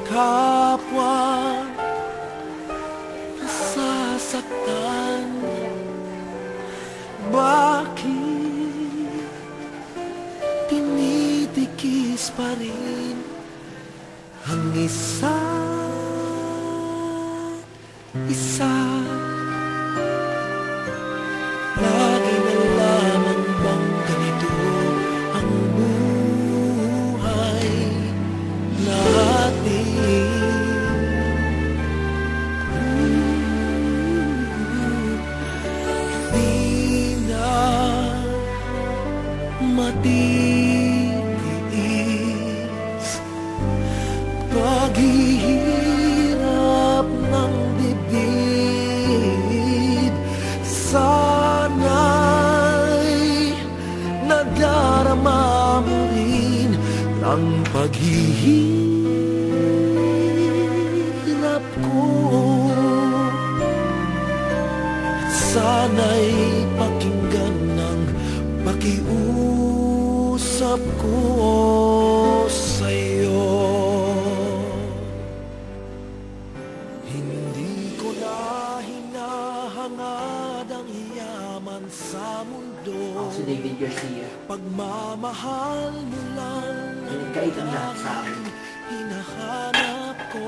kapwa nasasaktan. Bakit tinitikis pa rin ang isa't isa? Lagi na lamang bang ganito ang buhay natin? Di na matitiis paghihirap ng bibig. Sana'y nadarama mo rin ang paghihirap ko. Sana'y pakinggan ng pakiusap ko sa'yo. Hindi ko na hinahangad ang yaman sa mundo. Ako si David Garcia. Pagmamahal mo lang Nagkaitan lahat sa akin. hinahanap ko.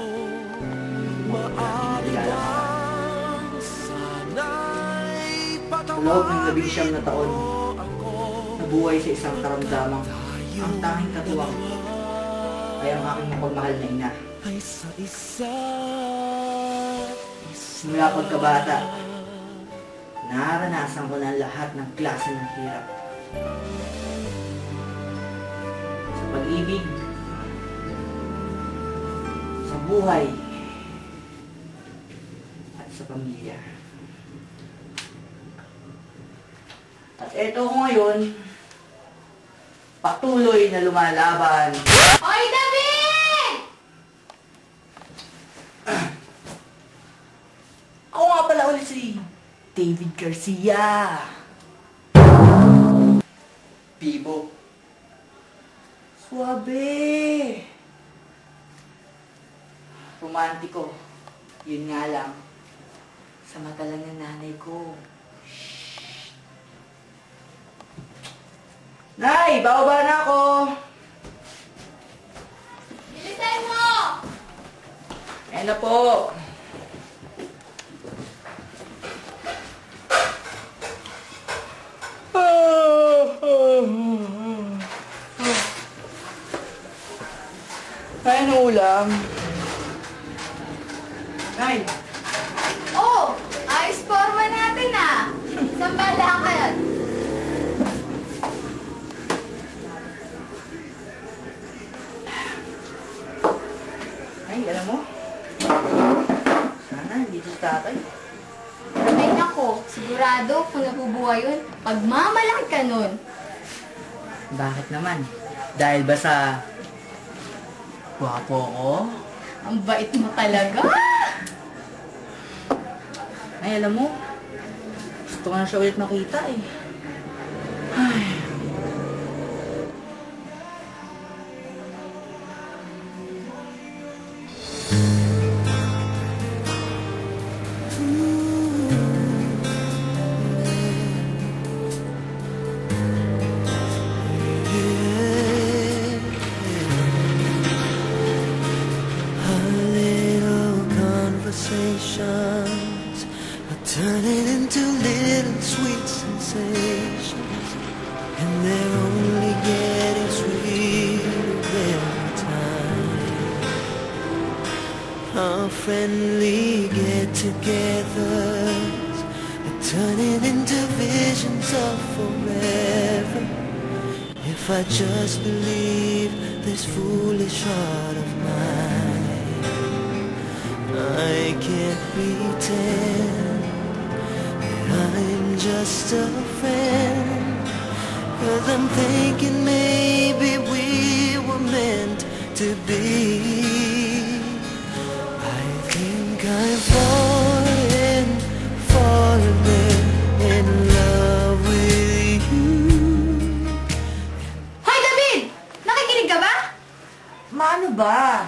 Maaari bang sana'y Sa loob ng 11 na taon, nabuhay sa isang karamdamang ang tanging katuwang ay ang aking mapagmahal na ina. ay sa isa. Simula pagkabata, naranasan ko na lahat ng klase ng hirap. Sa pag-ibig, sa buhay, at sa pamilya. At eto ko ngayon, patuloy na lumalaban. Hoy, David! Ako nga pala ulit si David Garcia. Bibo. Suabe. Romantiko. Yun nga lang. Sa mata lang ng nanay ko. Nay, bababa na ako. Bilisan mo! Ayan na po. Ayan ang ulam. Nay. Oh! Ayos forma natin ah! Saan ba lakad? Ay, alam mo? Sana hindi si tatay. Ay nako, sigurado kung nabubuhay yun, pagmamalaki ka nun. Bakit naman? Dahil ba sa gwapo ko? Ang bait mo talaga! Ay, alam mo? Gusto ko na siya ulit makita eh. Ay. Conversations are turning into little sweet sensations, and they're only getting sweeter every time. Our friendly get-togethers are turning into visions of forever. If I just believe this foolish heart of mine, I can't pretend that I'm just a friend, 'cause I'm thinking maybe we were meant to be. I think I've fallen in love with you. Hoy, David! Nakikinig ka ba? Maano ba?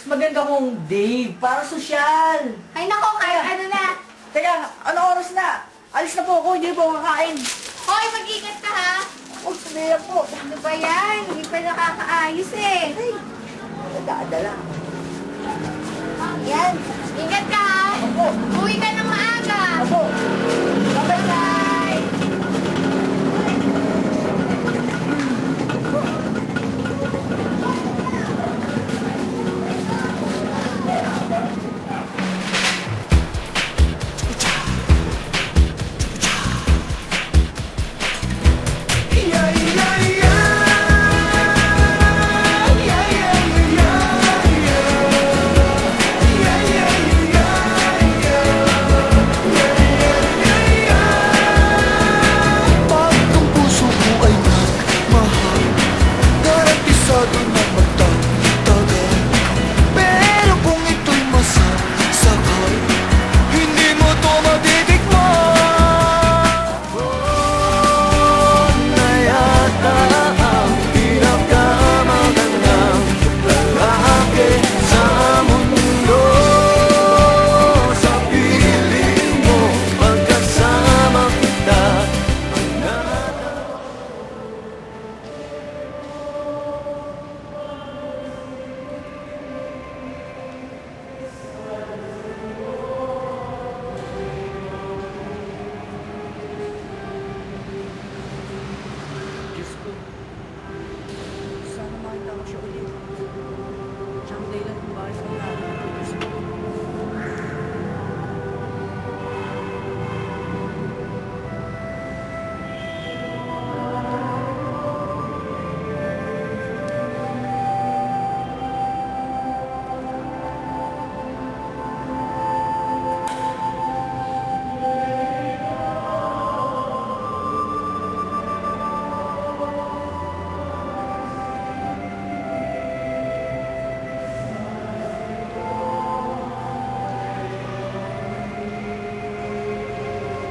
Mas maganda kong Dave, para sosyal. Ay nako, kahit ano na. Teka, ano oras na? Alis na po ako, hindi po kakain. Hoy, mag-ingat ka ha. Oh, sabihan po. Ano ba yan? Hindi pa nakakaayos eh. Ay, nadadala. Yan. Ingat ka ha. Opo. Uwi